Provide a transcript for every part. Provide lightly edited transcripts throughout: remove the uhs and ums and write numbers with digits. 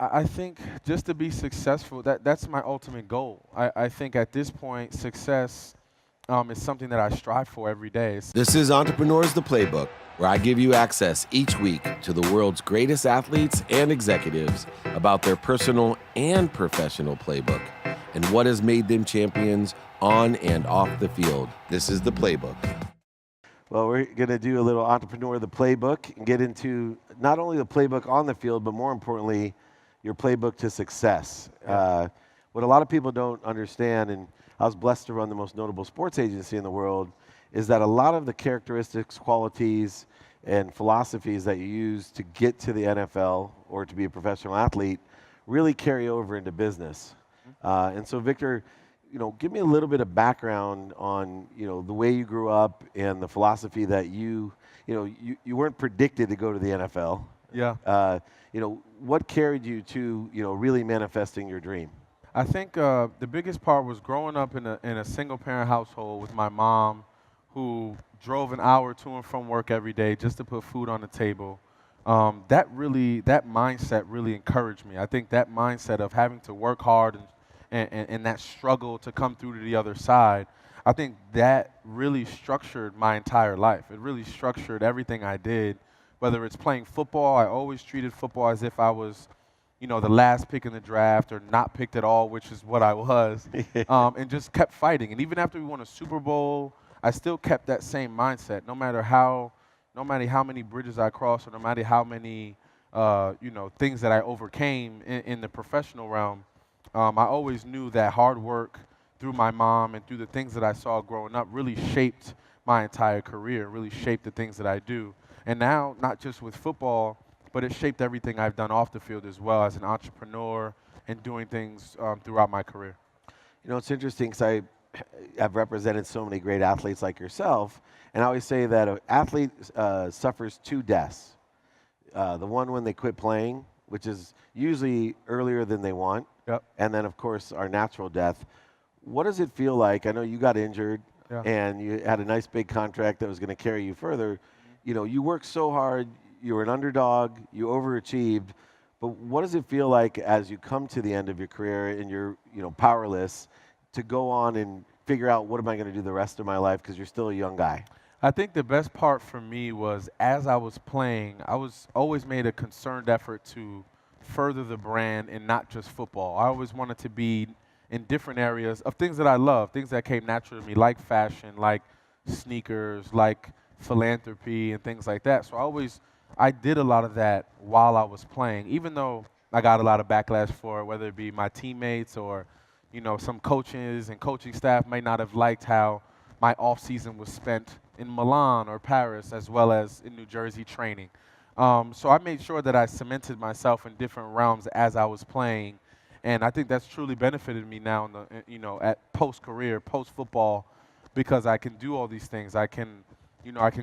I think just to be successful, that's my ultimate goal. I think at this point, success is something that I strive for every day. This is Entrepreneurs the Playbook, where I give you access each week to the world's greatest athletes and executives about their personal and professional playbook and what has made them champions on and off the field. This is the Playbook. Well, we're going to do a little Entrepreneur the Playbook and get into not only the playbook on the field, but more importantly, your playbook to success. What a lot of people don't understand, and I was blessed to run the most notable sports agency in the world, is that a lot of the characteristics, qualities, and philosophies that you use to get to the NFL or to be a professional athlete really carry over into business. And so, Victor, give me a little bit of background on, the way you grew up and the philosophy that you weren't predicted to go to the NFL. Yeah. What carried you to, really manifesting your dream? I think the biggest part was growing up in a single parent household with my mom, who drove an hour to and from work every day just to put food on the table. That mindset really encouraged me. I think that mindset of having to work hard and that struggle to come through to the other side, I think that really structured my entire life. It really structured everything I did. Whether it's playing football, I always treated football as if I was the last pick in the draft or not picked at all, which is what I was, and just kept fighting. And even after we won a Super Bowl, I still kept that same mindset. No matter how many bridges I crossed, or no matter how many, things that I overcame in the professional realm, I always knew that hard work through my mom and through the things that I saw growing up really shaped my entire career, really shaped the things that I do. And now, not just with football, but it shaped everything I've done off the field as well as an entrepreneur and doing things throughout my career. It's interesting because I've represented so many great athletes like yourself, and I always say that an athlete suffers two deaths. The one when they quit playing, which is usually earlier than they want, Yep. and then, of course, our natural death. What does it feel like? I know you got injured, Yeah. and you had a nice big contract that was going to carry you further. You worked so hard. You were an underdog. You overachieved. But what does it feel like as you come to the end of your career and you're, powerless, to go on and figure out what am I going to do the rest of my life because you're still a young guy? I think the best part for me was as I was playing, I was always made a concerted effort to further the brand and not just football. I always wanted to be in different areas of things that I love, things that came natural to me, like fashion, like sneakers, like philanthropy and things like that. So I did a lot of that while I was playing, even though I got a lot of backlash for it, whether it be my teammates or, some coaches and coaching staff may not have liked how my off season was spent in Milan or Paris as well as in New Jersey training. So I made sure that I cemented myself in different realms as I was playing, and I think that's truly benefited me now at post career, post football, because I can do all these things. I can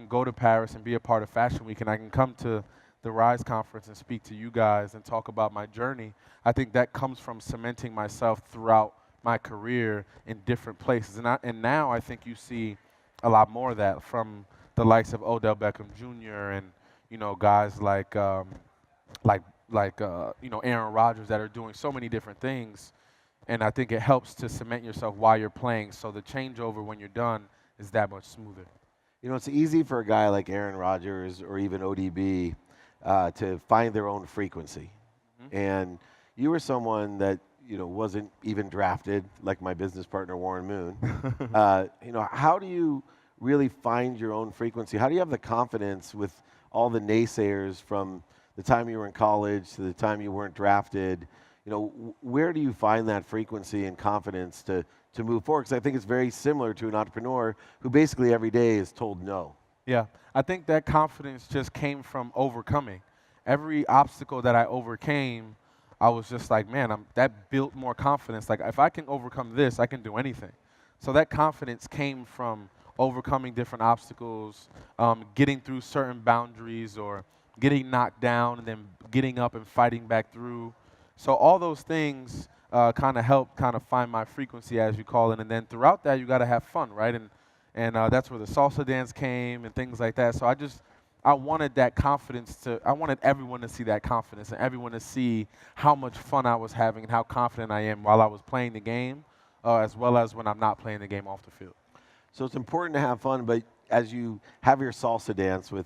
go to Paris and be a part of Fashion Week, and I can come to the Rise Conference and speak to you guys and talk about my journey. I think that comes from cementing myself throughout my career in different places. And now I think you see a lot more of that from the likes of Odell Beckham Jr. and, guys like Aaron Rodgers that are doing so many different things. And I think it helps to cement yourself while you're playing, so the changeover when you're done is that much smoother. It's easy for a guy like Aaron Rodgers or even ODB to find their own frequency. Mhm. And you were someone that, wasn't even drafted, like my business partner, Warren Moon. How do you really find your own frequency? How do you have the confidence with all the naysayers from the time you were in college to the time you weren't drafted? Where do you find that frequency and confidence to move forward? Because I think it's very similar to an entrepreneur who basically every day is told no. Yeah, I think that confidence just came from overcoming. Every obstacle that I overcame, I was just like, man, that built more confidence. Like, if I can overcome this, I can do anything. So that confidence came from overcoming different obstacles, getting through certain boundaries, or getting knocked down and then getting up and fighting back through. So all those things kind of help kind of find my frequency, as you call it. And then throughout that, you got to have fun, right? And that's where the salsa dance came and things like that. So I wanted that confidence I wanted everyone to see that confidence and everyone to see how much fun I was having and how confident I am while I was playing the game, as well as when I'm not playing the game off the field. So it's important to have fun, but as you have your salsa dance with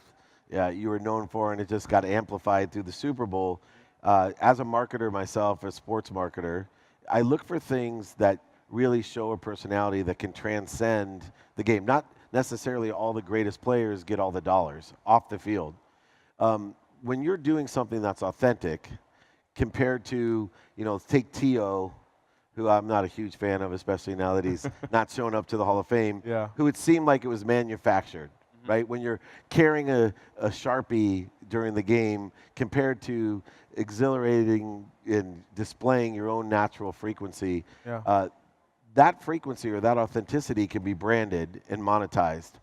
you were known for, and it just got amplified through the Super Bowl. As a marketer myself, a sports marketer, I look for things that really show a personality that can transcend the game. Not necessarily all the greatest players get all the dollars off the field. When you're doing something that's authentic, compared to, take T.O., who I'm not a huge fan of, especially now that he's not showing up to the Hall of Fame, Yeah. who it seemed like it was manufactured, right? When you're carrying a Sharpie during the game compared to exhilarating and displaying your own natural frequency, Yeah. that frequency or that authenticity can be branded and monetized.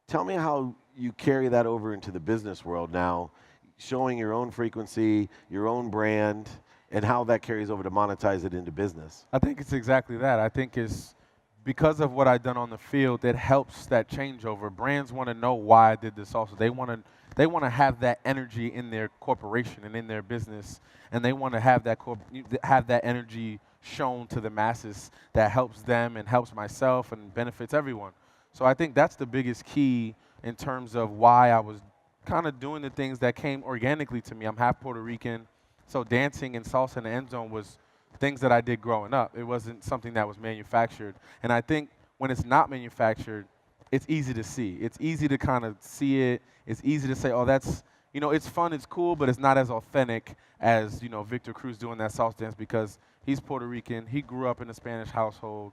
Tell me how you carry that over into the business world now, showing your own frequency, your own brand, and how that carries over to monetize it into business. I think it's exactly that. I think it's because of what I've done on the field that helps that changeover. Brands want to know why I did this also. They want to have that energy in their corporation and in their business, and they want to have that energy shown to the masses that helps them and helps myself and benefits everyone. So I think that's the biggest key in terms of why I was kind of doing the things that came organically to me. I'm half Puerto Rican. So dancing and salsa in the end zone was things that I did growing up. It wasn't something that was manufactured. And I think when it's not manufactured, it's easy to see. It's easy to kind of see it. It's easy to say, oh, that's, it's fun, it's cool, but it's not as authentic as, Victor Cruz doing that salsa dance because he's Puerto Rican. He grew up in a Spanish household.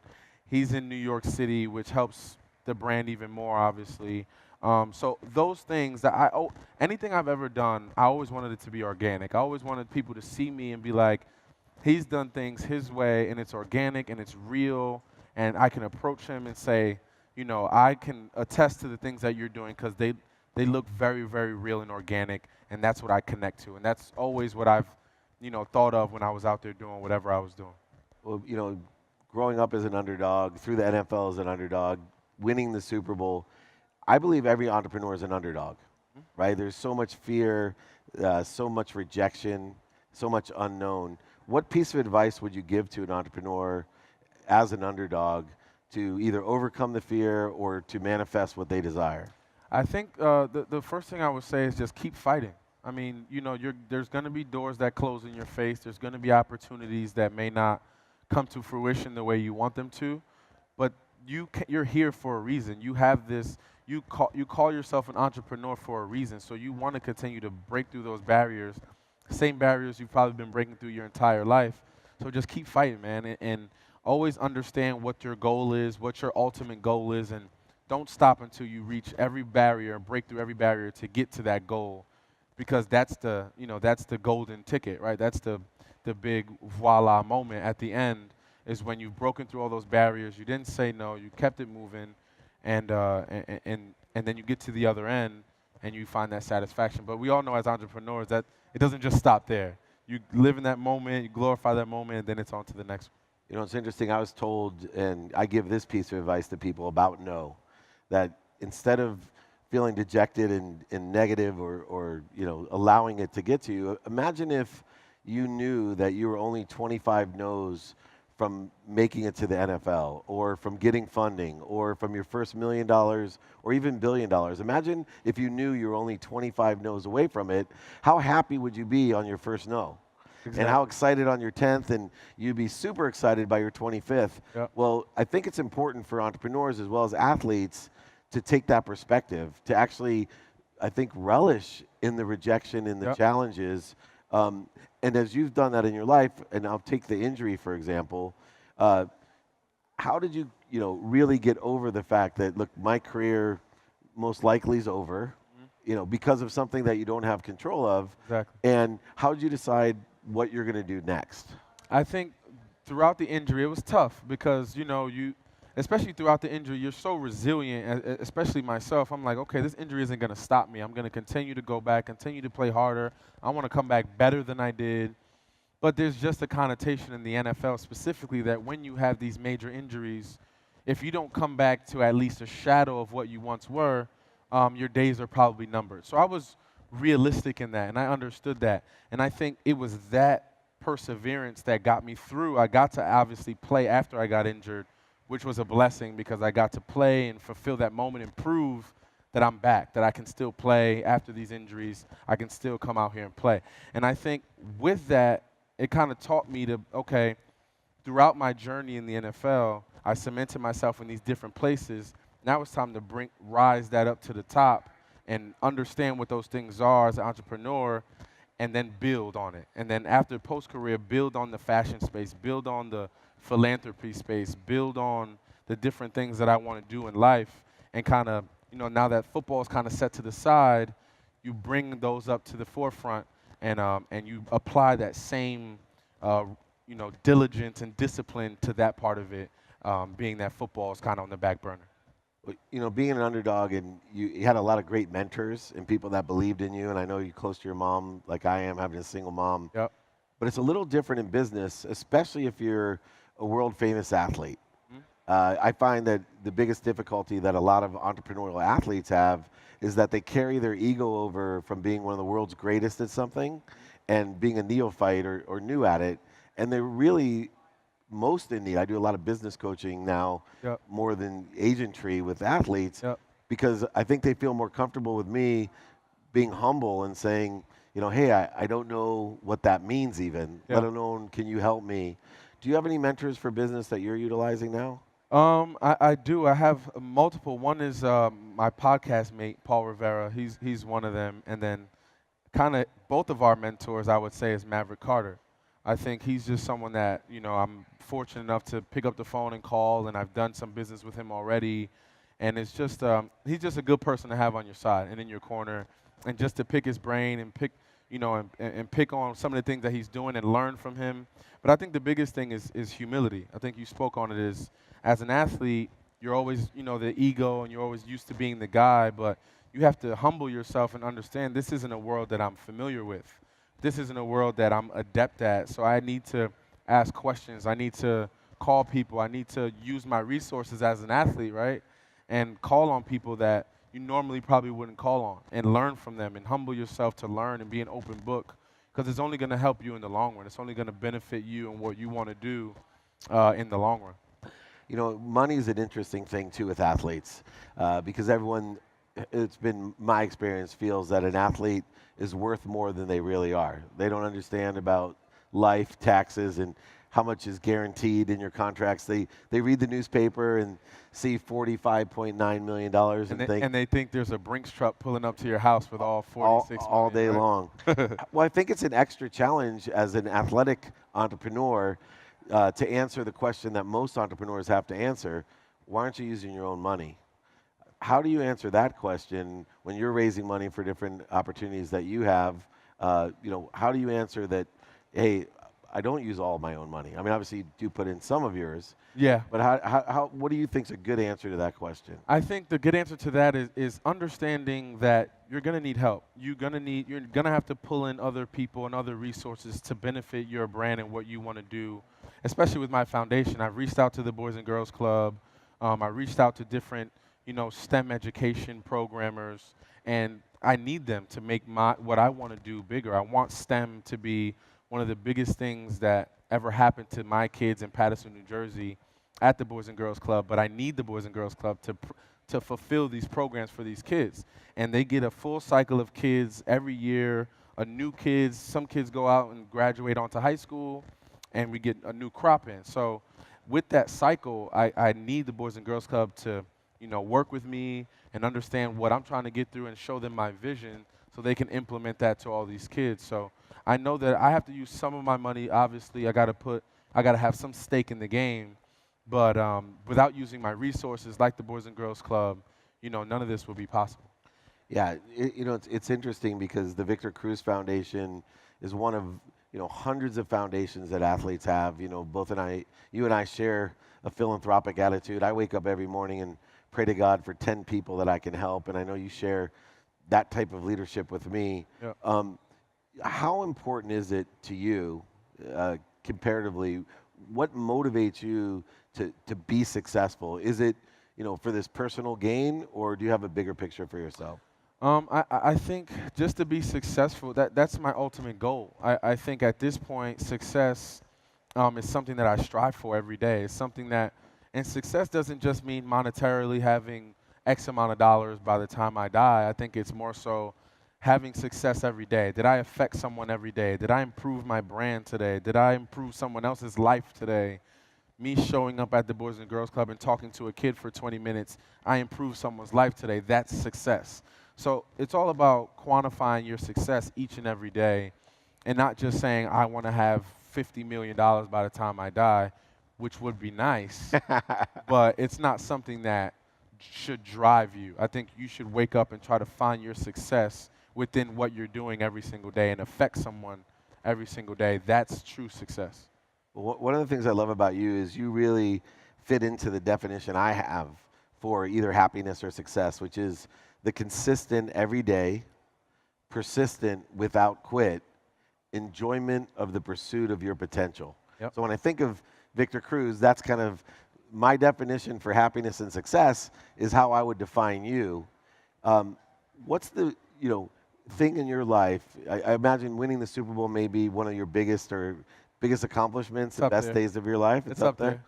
He's in New York City, which helps the brand even more, obviously. So those things that anything I've ever done, I always wanted it to be organic. I always wanted people to see me and be like, he's done things his way, and it's organic, and it's real, and I can approach him and say, I can attest to the things that you're doing because they look very, very real and organic, and that's what I connect to. And that's always what I've, thought of when I was out there doing whatever I was doing. Well, growing up as an underdog, through the NFL as an underdog, winning the Super Bowl, I believe every entrepreneur is an underdog, right? There's so much fear, so much rejection, so much unknown. What piece of advice would you give to an entrepreneur as an underdog to either overcome the fear or to manifest what they desire? I think the first thing I would say is just keep fighting. I mean, there's going to be doors that close in your face. There's going to be opportunities that may not come to fruition the way you want them to, but you're here for a reason. You have this. You call yourself an entrepreneur for a reason, so you want to continue to break through those barriers, same barriers you've probably been breaking through your entire life. So just keep fighting, man, and always understand what your goal is, what your ultimate goal is, and don't stop until you reach every barrier and break through every barrier to get to that goal, because that's the golden ticket, right? That's the big voila moment at the end is when you've broken through all those barriers. You didn't say no, you kept it moving. And then you get to the other end and you find that satisfaction. But we all know as entrepreneurs that it doesn't just stop there. You live in that moment, you glorify that moment, and then it's on to the next one. It's interesting. I was told, and I give this piece of advice to people about no, that instead of feeling dejected and negative or allowing it to get to you, imagine if you knew that you were only 25 no's from making it to the NFL, or from getting funding, or from your first $1 million, or even $1 billion. Imagine if you knew you were only 25 no's away from it. How happy would you be on your first no? Exactly. And how excited on your 10th, and you'd be super excited by your 25th. Yep. Well, I think it's important for entrepreneurs as well as athletes to take that perspective, to actually, I think, relish in the rejection and the challenges. And as you've done that in your life, and I'll take the injury, for example, how did you, really get over the fact that, look, my career most likely is over, because of something that you don't have control of? Exactly. And how did you decide what you're going to do next? I think throughout the injury, it was tough because, especially throughout the injury, you're so resilient, especially myself. I'm like, okay, this injury isn't going to stop me. I'm going to continue to go back, continue to play harder. I want to come back better than I did. But there's just a connotation in the NFL specifically that when you have these major injuries, if you don't come back to at least a shadow of what you once were, your days are probably numbered. So I was realistic in that, and I understood that. And I think it was that perseverance that got me through. I got to obviously play after I got injured, which was a blessing because I got to play and fulfill that moment and prove that I'm back, that I can still play after these injuries. I can still come out here and play. And I think with that, it kind of taught me to, okay, throughout my journey in the NFL, I cemented myself in these different places. Now it's time to rise that up to the top and understand what those things are as an entrepreneur and then build on it. And then after post-career, build on the fashion space, build on the philanthropy space, build on the different things that I want to do in life and kind of, now that football is kind of set to the side, you bring those up to the forefront and you apply that same diligence and discipline to that part of it, being that football is kind of on the back burner. Being an underdog, and you had a lot of great mentors and people that believed in you, and I know you're close to your mom like I am, having a single mom. Yep. But it's a little different in business, especially if you're a world-famous athlete. I find that the biggest difficulty that a lot of entrepreneurial athletes have is that they carry their ego over from being one of the world's greatest at something and being a neophyte or new at it, and they're really most in need. I do a lot of business coaching now, Yep. more than agentry with athletes, Yep. because I think they feel more comfortable with me being humble and saying, hey, I don't know what that means even, Yep. let alone can you help me? Do you have any mentors for business that you're utilizing now? I do. I have multiple. One is my podcast mate, Paul Rivera. He's one of them. And then kind of both of our mentors, I would say, is Maverick Carter. I think he's just someone that, I'm fortunate enough to pick up the phone and call, and I've done some business with him already. And it's just, he's just a good person to have on your side and in your corner, and just to pick his brain and pick, and pick on some of the things that he's doing and learn from him. But I think the biggest thing is humility. I think you spoke on it as an athlete, you're always, the ego, and you're always used to being the guy, but you have to humble yourself and understand this isn't a world that I'm familiar with. This isn't a world that I'm adept at, so I need to ask questions. I need to call people. I need to use my resources as an athlete, right? And call on people that you normally probably wouldn't call on and learn from them and humble yourself to learn and be an open book, because it's only going to help you in the long run. It's only going to benefit you and what you want to do in the long run. Money is an interesting thing too with athletes, because everyone, it's been my experience, feels that an athlete is worth more than they really are. They don't understand about life, taxes, and how much is guaranteed in your contracts. They read the newspaper and see $45.9 million and they think there's a Brinks truck pulling up to your house with all 46 all day million, right? long. Well, I think it's an extra challenge as an athletic entrepreneur to answer the question that most entrepreneurs have to answer: why aren't you using your own money? How do you answer that question when you're raising money for different opportunities that you have? How do you answer that, hey, I don't use all my own money? I mean, obviously you do put in some of yours. Yeah. But what do you think is a good answer to that question? I think the good answer to that is understanding that you're going to need help. You're going to have to pull in other people and other resources to benefit your brand and what you want to do. Especially with my foundation, I've reached out to the Boys and Girls Club. I reached out to different, STEM education programmers, and I need them to make what I want to do bigger. I want STEM to be one of the biggest things that ever happened to my kids in Paterson, New Jersey, at the Boys and Girls Club. But I need the Boys and Girls Club to fulfill these programs for these kids, and they get a full cycle of kids every year. Some kids go out and graduate onto high school, and we get a new crop in. So with that cycle, I need the Boys and Girls Club to, work with me and understand what I'm trying to get through and show them my vision so they can implement that to all these kids. So I know that I have to use some of my money. Obviously, I got to have some stake in the game, but without using my resources like the Boys and Girls Club, none of this would be possible. Yeah, it's interesting because the Victor Cruz Foundation is one of hundreds of foundations that athletes have. You and I share a philanthropic attitude. I wake up every morning and pray to God for 10 people that I can help, and I know you share that type of leadership with me. Yeah. How important is it to you, comparatively? What motivates you to be successful? Is it for this personal gain, or do you have a bigger picture for yourself? I think just to be successful, that's my ultimate goal. I think at this point, success is something that I strive for every day. It's something that, and success doesn't just mean monetarily having X amount of dollars by the time I die. I think it's more so having success every day. Did I affect someone every day? Did I improve my brand today? Did I improve someone else's life today? Me showing up at the Boys and Girls Club and talking to a kid for 20 minutes, I improved someone's life today. That's success. So it's all about quantifying your success each and every day and not just saying, I want to have $50 million by the time I die, which would be nice, but it's not something that should drive you. I think you should wake up and try to find your success within what you're doing every single day and affect someone every single day. That's true success. Well, one of the things I love about you is you really fit into the definition I have for either happiness or success, which is the consistent, everyday, persistent, without quit, enjoyment of the pursuit of your potential. Yep. So when I think of Victor Cruz, that's kind of my definition for happiness and success is how I would define you. What's the thing in your life? I imagine winning the Super Bowl may be one of your biggest accomplishments, the best days of your life. It's up there.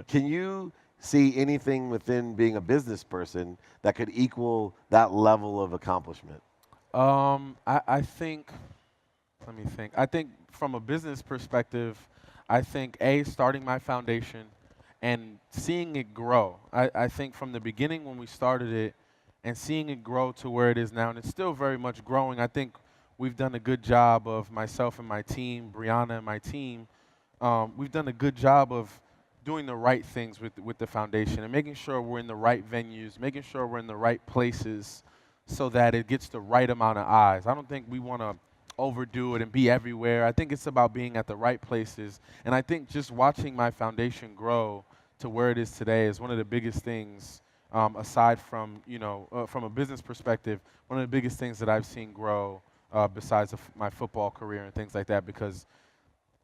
Can you see anything within being a business person that could equal that level of accomplishment? I think, let me think. I think from a business perspective, I think starting my foundation and seeing it grow. I think from the beginning when we started it and seeing it grow to where it is now, and it's still very much growing. I think we've done a good job of myself and my team, Brianna and my team. We've done a good job of doing the right things with the foundation and making sure we're in the right venues, making sure we're in the right places so that it gets the right amount of eyes. I don't think we want to overdo it and be everywhere. I think it's about being at the right places. And I think just watching my foundation grow to where it is today is one of the biggest things, aside from, from a business perspective, one of the biggest things that I've seen grow besides my football career and things like that, because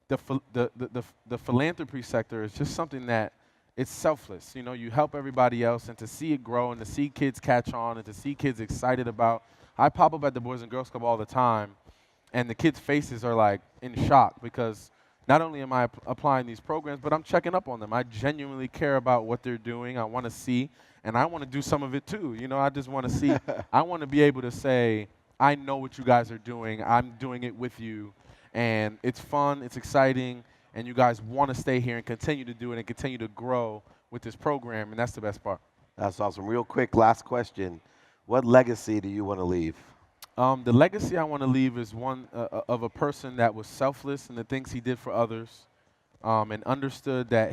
the philanthropy sector is just something that it's selfless. You help everybody else, and to see it grow and to see kids catch on and to see kids excited about. I pop up at the Boys and Girls Club all the time, and the kids' faces are like in shock because not only am I applying these programs, but I'm checking up on them. I genuinely care about what they're doing. I want to see, and I want to do some of it too. I just want to see. I want to be able to say, I know what you guys are doing. I'm doing it with you. And it's fun, it's exciting, and you guys want to stay here and continue to do it and continue to grow with this program, and that's the best part. That's awesome. Real quick, last question. What legacy do you want to leave? The legacy I want to leave is one of a person that was selfless in the things he did for others, and understood that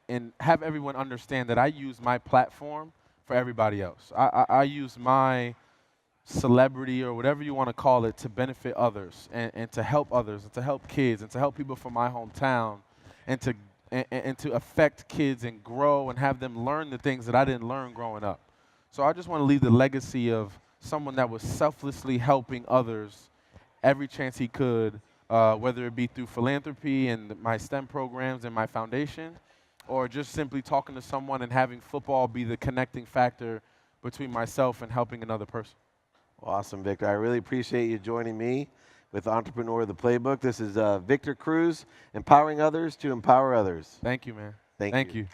and have everyone understand that I use my platform for everybody else. I use my celebrity or whatever you want to call it to benefit others and to help others and to help kids and to help people from my hometown and to affect kids and grow and have them learn the things that I didn't learn growing up. So I just want to leave the legacy of someone that was selflessly helping others every chance he could, whether it be through philanthropy and my STEM programs and my foundation, or just simply talking to someone and having football be the connecting factor between myself and helping another person. Awesome, Victor. I really appreciate you joining me with Entrepreneur the Playbook. This is Victor Cruz, empowering others to empower others. Thank you, man. Thank you.